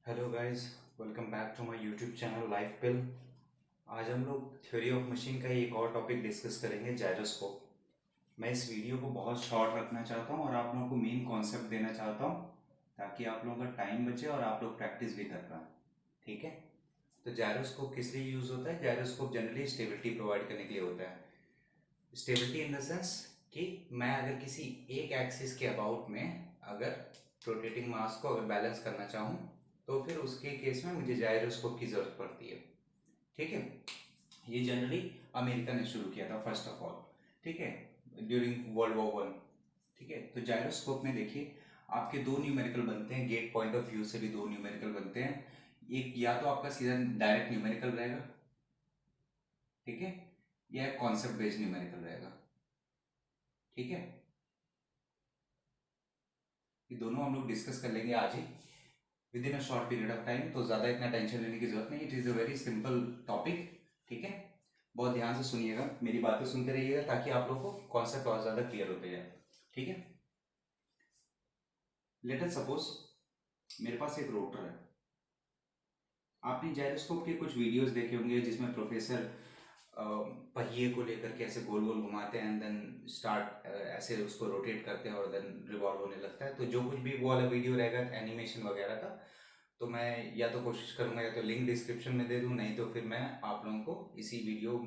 Hello guys, welcome back to my YouTube channel life pill. आज हम लोग theory of machine का एक और टॉपिक डिस्कस करेंगे, जायरोस्कोप। मैं इस वीडियो को बहुत शॉर्ट रखना चाहता हूँ और आप लोगों को मेन कॉन्सेप्ट देना चाहता हूँ ताकि आप लोगों का टाइम बचे और आप लोग प्रैक्टिस भी कर पाएँ। ठीक है। तो जायरोस्कोप किस लिए यूज़ होता है? जायरोस्कोप जनरली स्टेबिलिटी प्रोवाइड करने के लिए होता है। स्टेबिलिटी इन द सेंस कि मैं अगर किसी एक एक्सिस के अबाउट में अगर रोटेटिंग मास को अगर बैलेंस करना चाहूँ तो फिर उसके केस में मुझे जायरोस्कोप की ज़रूरत पड़ती है। ठीक है। ये जनरली अमेरिका ने शुरू किया था फर्स्ट ऑफ ऑल। ठीक है, ड्यूरिंग वर्ल्ड वॉर 1। ठीक है, तो जायरोस्कोप में देखिए आपके दो न्यूमेरिकल बनते हैं, गेट पॉइंट ऑफ व्यू से भी दो न्यूमेरिकल बनते हैं। एक या तो आपका सीधा डायरेक्ट न्यूमेरिकल रहेगा, ठीक है, या कॉन्सेप्ट बेस्ड न्यूमेरिकल रहेगा। ठीक है, ये दोनों हम लोग डिस्कस कर लेंगे आज ही within a short period of time, तो ज़्यादा इतना टेंशन लेने की जरूरत नहीं। It is a very simple topic. ठीक है, बहुत ध्यान से सुनिएगा, मेरी बातें सुनते रहिएगा ताकि आप लोगों को कॉन्सेप्ट और ज़्यादा क्लियर होते जाए। ठीक है, लेट अस सपोज मेरे पास एक रोटर है। आपने जायरोस्कोप के कुछ वीडियोस देखे होंगे जिसमें प्रोफेसर पहिए को लेकर के ऐसे गोल गोल घुमाते हैं एंड देन स्टार्ट ऐसे उसको रोटेट करते हैं और देन रिवॉल्व होने लगता है। तो जो कुछ भी वो वाला वीडियो रहेगा एनिमेशन वगैरह का, तो मैं या तो कोशिश करूंगा या तो लिंक डिस्क्रिप्शन में दे दूं, नहीं तो फिर मैं आप लोगों को इसी वीडियो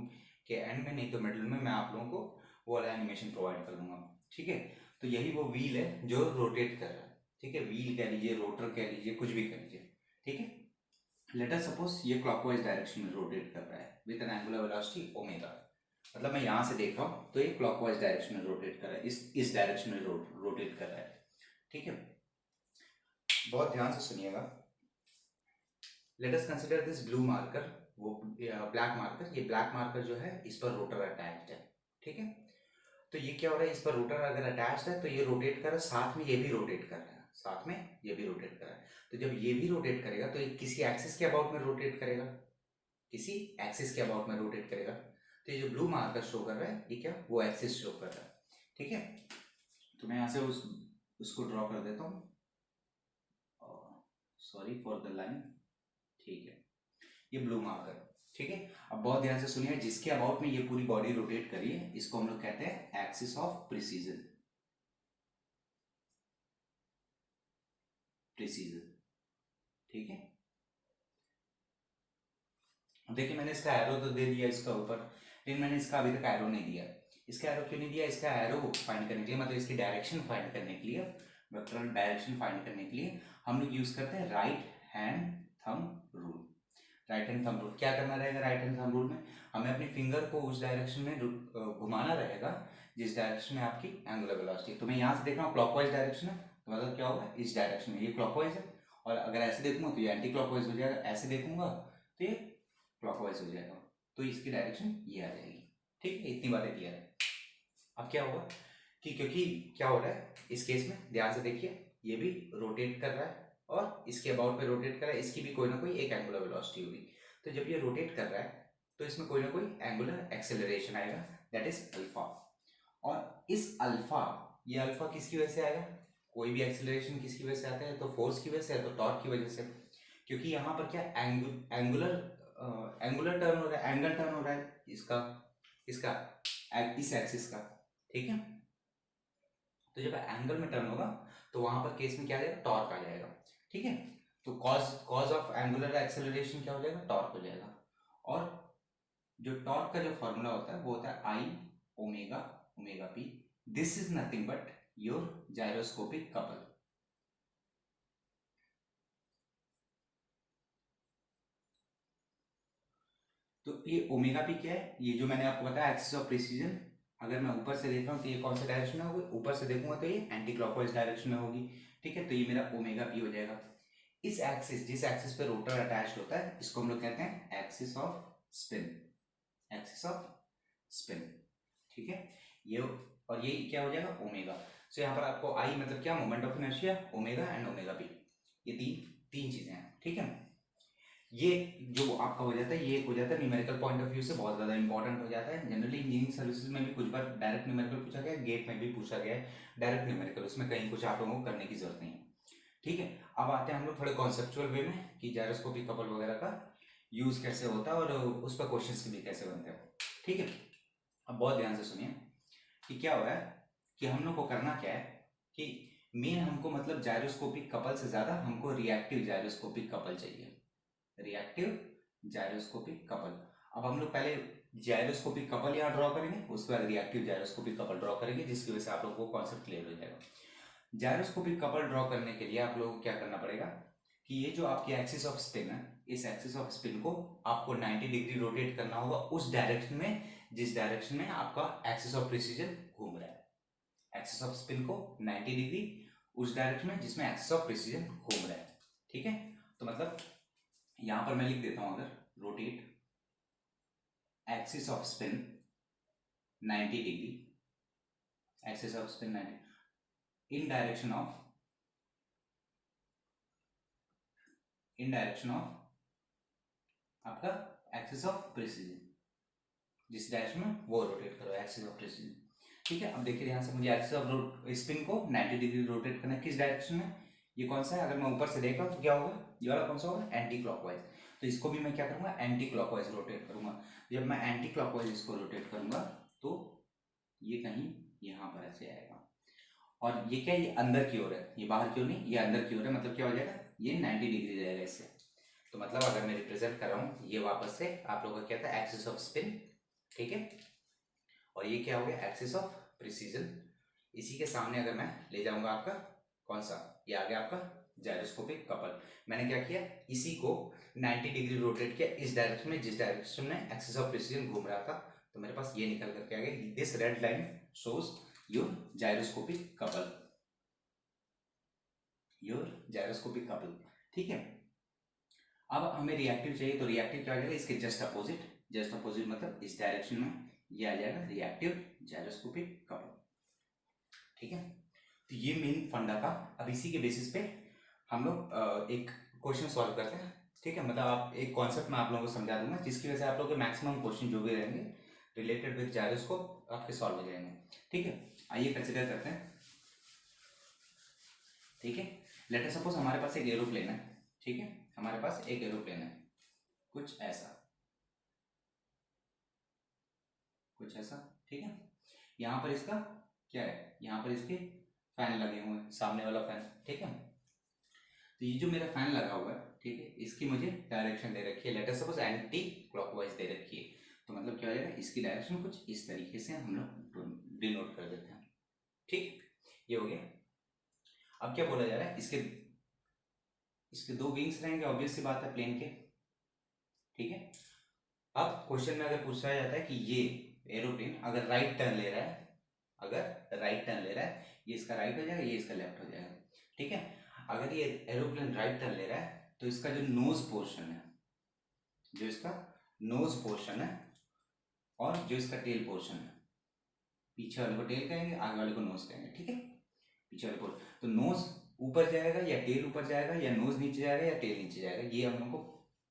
के एंड में, नहीं तो मिडिल में मैं आप लोगों को वो वाला एनिमेशन प्रोवाइड कर दूंगा। ठीक है, तो यही वो व्हील है जो रोटेट कर रहा है। ठीक है, व्हील कह लीजिए, रोटर कह लीजिए, कुछ भी कह लीजिए। ठीक है, लेट अस सपोज ये क्लॉकवाइज डायरेक्शन में रोटेट कर रहा है with N angular velocity omega. मतलब मैं यहाँ से देख रहा हूँ तो ये क्लॉकवाइज डायरेक्शन में रोटेट कर रहा है, इस डायरेक्शन में रोटेट कर रहा है। ठीक है, बहुत ध्यान से सुनिएगा। Let us consider this blue marker, वो ब्लैक मार्कर। ये ब्लैक मार्कर जो है इस पर रोटर अटैच्ड है। ठीक है, तो ये क्या हो रहा है, इस पर रोटर अगर अटैच्ड है तो ये रोटेट कर रहा है, साथ में ये भी रोटेट कर रहा है, साथ में ये भी रोटेट कर रहा है। तो जब ये भी रोटेट करेगा तो ये किसी एक्सिस के अबाउट में रोटेट करेगा, किसी एक्सिस के अबाउट में रोटेट करेगा। तो ये जो ब्लू मार्कर शो कर रहा है ये क्या, वो एक्सिस शो कर रहा है। ठीक है, तो मैं यहाँ से उसको ड्रॉ कर देता हूँ, सॉरी फॉर द लाइन। ठीक है, ये ब्लू मार्कर। ठीक है, अब बहुत ध्यान से सुनिए, जिसके अबाउट में ये पूरी बॉडी रोटेट करी है इसको हम लोग कहते हैं एक्सिस ऑफ प्रिसीजन। प्रिसीजन, ठीक है। देखिए मैंने इसका एरो तो दे दिया इसका ऊपर, लेकिन मैंने इसका अभी तक एरो नहीं दिया। इसका एरो क्यों नहीं दिया? इसका एरो फाइंड करने के लिए, मतलब इसकी डायरेक्शन फाइंड करने के लिए, वेक्टोरल डायरेक्शन फाइंड करने के लिए हम लोग यूज करते हैं right hand thumb rule. Right hand thumb rule क्या करना रहेगा? राइट हैंड थंब रूल में हमें अपने फिंगर को उस डायरेक्शन में घुमाना रहेगा जिस डायरेक्शन में आपकी एंगुलर वेलोसिटी। तो मैं यहाँ से देख रहा हूँ क्लॉकवाइज डायरेक्शन है, तो मतलब क्या होगा, इस डायरेक्शन में ये क्लॉकवाइज है, और अगर ऐसे देखूंगा तो ये एंटी क्लॉकवाइज हो जाएगा, ऐसे देखूंगा तो ये क्लॉकवाइज हो जाएगा, तो इसकी डायरेक्शन ये आ जाएगी। ठीक है, इतनी बातें क्लियर है। अब क्या होगा कि क्योंकि क्या हो रहा है इस केस में, ध्यान से देखिए, ये भी रोटेट कर रहा है और इसके अबाउट पे रोटेट कर रहा है, इसकी भी कोई ना कोई एक एंगुलर वेलोसिटी होगी। तो जब ये रोटेट कर रहा है तो इसमें कोई ना कोई एंगुलर एक्सेलरेशन आएगा, दैट इज अल्फा। और इस अल्फा, ये अल्फा किसकी वजह से आएगा? कोई भी एक्सेलरेशन किसकी वजह से आता है? तो फोर्स की वजह से है, तो टॉर्क की वजह से। क्योंकि यहाँ पर क्या एंगुलर एंगुलर टर्न हो रहा है, एंगल टर्न हो रहा है इसका, इसका इस एक्सिस का। ठीक है, तो जब एंगल में टर्न होगा तो वहां पर केस में क्या आ जाएगा? टॉर्क आ जाएगा। ठीक है, तो cause cause of angular acceleration क्या हो जाएगा? टॉर्क हो जाएगा। और जो टॉर्क का जो फॉर्मूला होता है वो होता है I omega omega P. This is nothing but your gyroscopic couple. तो ये ओमेगा पी क्या है? ये जो मैंने आपको बताया एक्सिस ऑफ प्रिसीजन। अगर मैं ऊपर से देख रहा हूँ तो ये कौन सा डायरेक्शन में होगी? ऊपर से देखूंगा तो ये एंटी क्लॉकवाइज डायरेक्शन में होगी। ठीक है, तो ये मेरा ओमेगा पी हो जाएगा। इस एक्सिस, जिस एक्सिस पे रोटर अटैच होता है, इसको हम लोग कहते हैं axis off spin. Axis off spin, ठीक है। ये और ये क्या हो जाएगा? ओमेगा। सो यहाँ पर आपको आई मतलब क्या? Moment of inertia, omega and omega P, ये तीन तीन चीजें हैं। ठीक है, ये जो आपका हो जाता है, ये हो जाता है न्यूमेरिकल पॉइंट ऑफ व्यू से बहुत ज्यादा इंपॉर्टेंट हो जाता है। जनरली इंजीनियरिंग सर्विसेज में भी कुछ बार डायरेक्ट न्यूमेरिकल पूछा गया है, गेट में भी पूछा गया है डायरेक्ट न्यूमेरिकल, उसमें कहीं कुछ आप लोगों को करने की जरूरत नहीं है। ठीक है, अब आते हैं हम लोग थोड़े कॉन्सेप्चुअल वे में कि जायरोस्कोपिक कपल वगैरह का यूज कैसे होता है और उस पर क्वेश्चंस भी कैसे बनते हैं। ठीक है, अब बहुत ध्यान से सुनिए कि क्या हो रहा है कि हम लोग को करना क्या है कि मेन हमको मतलब जायरोस्कोपिक कपल से ज्यादा हमको रिएक्टिव जायरोस्कोपिक कपल चाहिए, रिएक्टिव जायरोस्कोपिक कपल। अब हम लोग पहले जायरोस्कोपिक कपल यहाँ ड्रॉ करेंगे, उसके बाद रिएक्टिव जायरोस्कोपिक कपल ड्रॉ करेंगे, जिसकी वजह से आप लोग को कॉन्सेप्ट क्लियर हो जाएगा। जायरोस्कोपिक कपल ड्रॉ करने के लिए आप लोगों को क्या करना पड़ेगा कि ये जो आपकी एक्सिस ऑफ स्पिन है, इस एक्सिस ऑफ स्पिन को आपको 90 डिग्री रोटेट करना होगा उस डायरेक्शन में जिस डायरेक्शन में आपका एक्सिस ऑफ प्रिसीजन घूम रहा है। एक्सिस ऑफ स्पिन को 90 डिग्री उस डायरेक्शन में जिसमें एक्सिस ऑफ प्रिसीजन घूम रहा है। ठीक है, तो मतलब यहां पर मैं लिख देता हूं, अगर rotate axis off spin 90 degree, axis off spin 90 in direction of आपका एक्सिस ऑफ प्रिसीजन, जिस डायरेक्शन में वो रोटेट करो एक्सिस ऑफ प्रिसीजन। ठीक है, अब देखिए यहां से मुझे एक्सिस ऑफ स्पिन को 90 डिग्री रोटेट करना है, किस डायरेक्शन में, ये कौन सा है, अगर मैं ऊपर से देख रहा हूं तो क्या होगा, ये वाला कौन सा होगा, एंटी क्लॉकवाइज। तो इसको भी मैं क्या करूंगा, एंटी क्लॉकवाइज रोटेट करूंगा। जब मैं एंटी क्लॉकवाइज इसको रोटेट करूंगा तो ये कहीं यहां पर ऐसे आएगा, और ये क्या, ये अंदर की ओर है, ये बाहर की ओर नहीं, ये अंदर की ओर है, मतलब क्या हो जाएगा, ये 90 डिग्री रहेगा इससे। तो मतलब अगर मैं रिप्रेजेंट कर रहा हूँ, ये वापस से आप लोगों का क्या था, एक्सिस ऑफ स्पिन। ठीक है, और ये क्या हो गया, एक्सिस ऑफ प्रिसीजन। इसी के सामने अगर मैं ले जाऊंगा आपका कौन सा, ये आ गया आपका जायरोस्कोपिक कपल। मैंने क्या किया, इसी को 90 डिग्री रोटेट किया इस डायरेक्शन में जिस डायरेक्शन में एक्सिस ऑफ प्रिसीजन घूम रहा था। तो मेरे पास ये निकल करके आ गया, this red line shows your gyroscopic couple, your gyroscopic couple. ठीक है, अब हमें रिएक्टिव चाहिए, तो रिएक्टिव क्या हो जाएगा, इसके जस्ट अपोजिट, जस्ट अपोजिट मतलब इस डायरेक्शन में ये आ जाएगा रिएक्टिव जायरोस्कोपिक कपल। ठीक है, तो ये मेन फंडा था। अब इसी के बेसिस पे हम लोग एक क्वेश्चन सॉल्व करते हैं। ठीक है, मतलब आप एक कॉन्सेप्ट मैं आप लोगों को समझा दूंगा, जिसकी वजह से आप लोगों के मैक्सिमम क्वेश्चन जो भी रहेंगे रिलेटेड विद जायरोस्कोप आपके सॉल्व हो जाएंगे। ठीक है, आइए कंसिडर करते हैं। ठीक है, लेट अस सपोज हमारे पास एक एरोप्लेन है। ठीक है, हमारे पास एक एरोप्लेन है, कुछ ऐसा, कुछ ऐसा। ठीक है, यहाँ पर इसका क्या है, यहाँ पर इसके फैन लगे हुए हैं, सामने वाला फैन। ठीक है, तो ये जो मेरा फैन लगा हुआ है, ठीक है, इसकी मुझे डायरेक्शन दे रखी है, let us suppose anticlockwise दे रखी है। तो मतलब क्या हो जाएगा, इसकी डायरेक्शन कुछ इस तरीके से हम लोग डिनोट कर देते हैं। ठीक, ये हो गया। अब क्या बोला जा रहा है, इसके दो विंग्स रहेंगे, ऑब्वियस सी बात है, प्लेन के। ठीक है, अब क्वेश्चन में अगर पूछा जाता है कि ये एरोप्लेन अगर राइट टर्न ले रहा है, अगर राइट टर्न ले रहा है, ये इसका राइट हो जाएगा, ये इसका लेफ्ट हो जाएगा। ठीक है, अगर ये एरोप्लेन राइट टर्न ले रहा है तो इसका जो नोज पोर्शन है, जो इसका नोज पोर्शन है और जो इसका टेल पोर्शन है, पीछे वाले को टेल कहेंगे, आगे वाले को नोज कहेंगे। ठीक है, पीछे वाले पोर्शन, तो नोज ऊपर जाएगा या टेल ऊपर जाएगा, या नोज नीचे जाएगा या टेल नीचे जाएगा, ये हम लोग को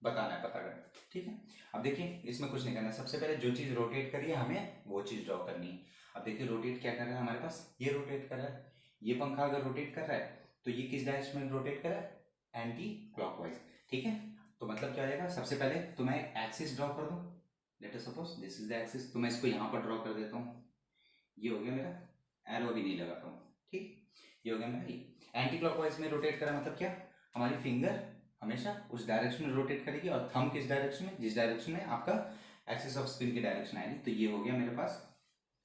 बताना है, पता करना। ठीक है, अब देखिए इसमें कुछ नहीं करना, सबसे पहले जो चीज रोटेट करी है हमें वो चीज ड्रॉ करनी है। अब देखिए रोटेट क्या कर रहा है हमारे पास, ये रोटेट कर रहा है, ये पंखा अगर रोटेट कर रहा है तो ये किस डायरेक्शन में रोटेट कर रहा है, एंटी क्लॉकवाइज। ठीक है, तो मतलब क्या हो जाएगा, सबसे पहले तो मैं एक एक्सिस ड्रॉ कर दूं, late us suppose this is the axis, तो मैं इसको यहाँ पर ड्रॉ कर देता हूँ, ये हो गया मेरा, एरो भी नहीं लगाता हूँ। ठीक, ये हो गया मेरा, ये एंटी क्लॉकवाइज में रोटेट करा, मतलब क्या, हमारी फिंगर हमेशा उस डायरेक्शन में रोटेट करेगी और थंब किस डायरेक्शन में, जिस डायरेक्शन में आपका एक्सिस ऑफ स्पिन की डायरेक्शन आएगी। तो ये हो गया मेरे पास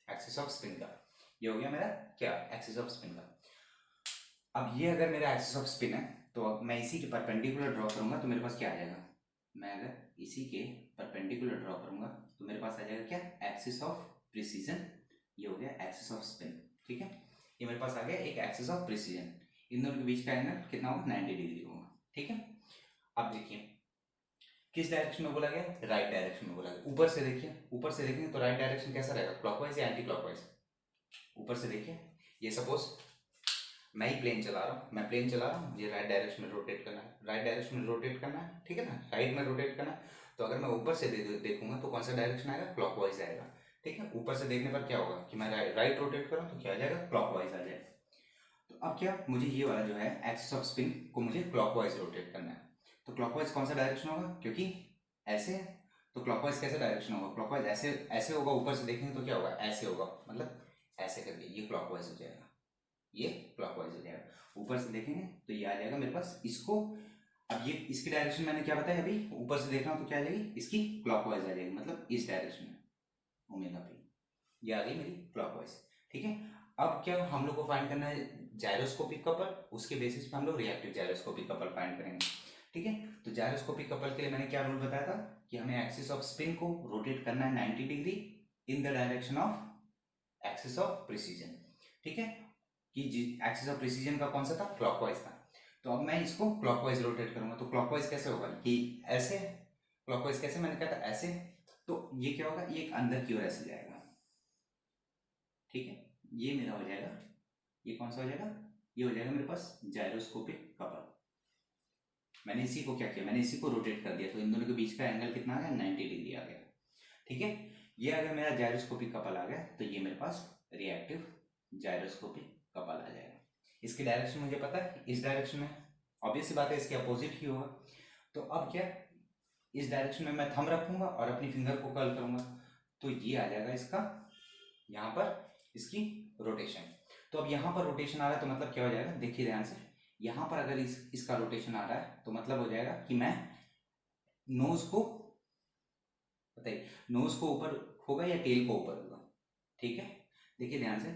एक्सिस ऑफ स्पिन का, ये हो गया मेरा क्या, एक्सिस ऑफ स्पिन का। अब ये अगर मेरा एक्सिस ऑफ स्पिन है तो अब मैं इसी के परपेंडिकुलर ड्रॉ करूंगा तो मेरे पास क्या आ जाएगा, मैं अगर इसी के परपेंडिकुलर ड्रॉ करूंगा तो मेरे पास आ जाएगा क्या, एक्सिस ऑफ प्रिसीजन। ये हो गया एक्सिस ऑफ स्पिन। ठीक है, ये मेरे पास आ गया एक एक्सिस ऑफ प्रिसीजन, इन दोनों के बीच का एंगल कितना होगा, 90 डिग्री होगा। ठीक है, अब देखिए किस डायरेक्शन में बोला गया, राइट डायरेक्शन में बोला गया। ऊपर से देखिए, ऊपर से देखेंगे तो राइट डायरेक्शन कैसा रहेगा, क्लॉकवाइज या एंटी क्लॉकवाइज। ऊपर से देखिए, ये सपोज मैं ही प्लेन चला रहा हूँ, मैं प्लेन चला रहा हूँ, मुझे राइट डायरेक्शन में रोटेट करना है, राइट डायरेक्शन में रोटेट करना है। ठीक है ना, राइट में रोटेट करना है, तो अगर मैं ऊपर से देखूंगा तो कौन सा डायरेक्शन आएगा, क्लॉकवाइज आएगा। ठीक है, ऊपर से देखने पर क्या होगा कि मैं राइट रोटेट करूँ तो क्या आ जाएगा, क्लॉकवाइज आ जाएगा। तो अब क्या, मुझे ये वाला जो है एक्सिस ऑफ स्पिन को मुझे क्लॉकवाइज रोटेट करना है। तो क्लॉकवाइज कौन सा डायरेक्शन होगा, क्योंकि ऐसे है तो क्लॉकवाइज कैसे डायरेक्शन होगा, क्लॉकवाइज ऐसे ऐसे होगा, ऊपर से देखेंगे तो क्या होगा, ऐसे होगा, मतलब ऐसे करके ये क्लॉकवाइज हो जाएगा, ये क्लॉकवाइज हो जाएगा। ऊपर से देखेंगे तो ये आ जाएगा मेरे पास, इसको अब ये इसकी डायरेक्शन मैंने क्या बताया अभी, ऊपर से देख रहा हूँ तो क्या आ जाएगी, इसकी क्लॉकवाइज आ जाएगी, मतलब इस डायरेक्शन में ओमेगा पी, ये आ गई मेरी क्लॉकवाइज। ठीक है, अब क्या हम लोग को फाइंड करना है जायरोस्कोपिक कपल, उसके बेसिस पे हम लोग रिएक्टिव जायरोस्कोपिक कपल फाइंड करेंगे। ठीक है, तो जायरोस्कोपिक कपल के लिए मैंने क्या रूल बताया था कि हमें एक्सिस ऑफ स्पिन को रोटेट करना है 90 degree in the direction of axis of precision. ठीक है, कि एक्सिस ऑफ प्रिसीजन का कौन सा था, क्लॉकवाइज था। तो अब मैं इसको क्लॉकवाइज रोटेट करूंगा, तो क्लॉकवाइज कैसे होगा, कि ऐसे, क्लॉकवाइज कैसे, मैंने कहा था ऐसे, तो ये क्या होगा, ये अंदर की ओर ऐसे जाएगा। ठीक है, ये मेरा हो जाएगा, ये कौन सा हो जाएगा, ये हो जाएगा मेरे पास जायरोस्कोपिक कपल। मैंने इसी को क्या किया, मैंने इसी को रोटेट कर दिया, तो इन दोनों के बीच का एंगल कितना आ गया, 90 डिग्री आ गया। ठीक है, ये अगर मेरा जायरोस्कोपिक कपल आ गया, तो ये मेरे पास रिएक्टिव जायरोस्कोपिक कपल आ जाएगा। इसकी डायरेक्शन मुझे पता है, इस डायरेक्शन में, ऑब्वियस सी बात है इसके अपोजिट ही होगा। तो अब क्या, इस डायरेक्शन में मैं थंब रखूंगा और अपनी फिंगर को कर्ल करूंगा, तो ये आ जाएगा इसका यहाँ पर इसकी रोटेशन। तो अब यहाँ पर रोटेशन आ रहा है तो मतलब क्या हो जाएगा, देखिए ध्यान से, यहाँ पर अगर इसका रोटेशन आ रहा है तो मतलब हो जाएगा कि मैं नोज को, बताइए नोज को ऊपर होगा या टेल को ऊपर होगा। ठीक है, देखिए ध्यान से,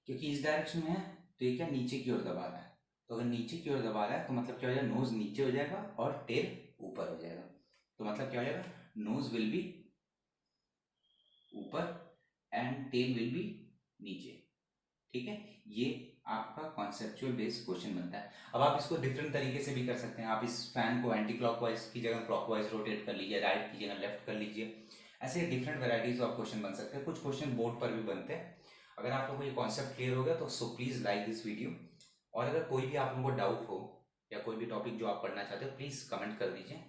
क्योंकि इस डायरेक्शन में है तो ये क्या नीचे की ओर दबा रहा है, तो अगर नीचे की ओर दबा रहा है तो मतलब क्या हो जाएगा, नोज नीचे हो जाएगा और टेल ऊपर हो जाएगा। तो मतलब क्या हो जाएगा, नोज विल बी ऊपर एंड टेल विल बी नीचे। ठीक है, ये आपका कॉन्सेप्चुअल बेस्ड क्वेश्चन बनता है। अब आप इसको डिफरेंट तरीके से भी कर सकते हैं, आप इस फैन को एंटी क्लॉकवाइज की जगह क्लॉकवाइज रोटेट कर लीजिए, राइट की जगह लेफ्ट कर लीजिए, ऐसे डिफरेंट वेराइटीज ऑफ क्वेश्चन बन सकते हैं। कुछ क्वेश्चन बोर्ड पर भी बनते हैं। अगर आप लोगों को ये कॉन्सेप्ट क्लियर हो गया तो so please like this video, और अगर कोई भी आप लोगों को डाउट हो या कोई भी टॉपिक जो आप पढ़ना चाहते हो प्लीज़ कमेंट कर दीजिए।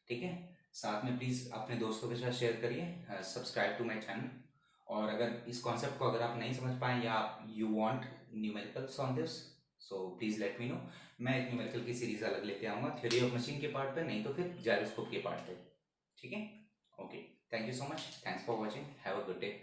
ठीक है, साथ में प्लीज़ अपने दोस्तों के साथ शेयर करिए, सब्सक्राइब टू माई चैनल। और अगर इस कॉन्सेप्ट को अगर आप नहीं समझ पाए या you want numericals on this, so please let me know. मैं एक न्यूमेरिकल की सीरीज अलग लेते आऊँगा थ्योरी ऑफ मशीन के पार्ट पे, नहीं तो फिर जायरोस्कोप के पार्ट पे। ठीक है, okay, thank you so much, thanks for watching, have a good day.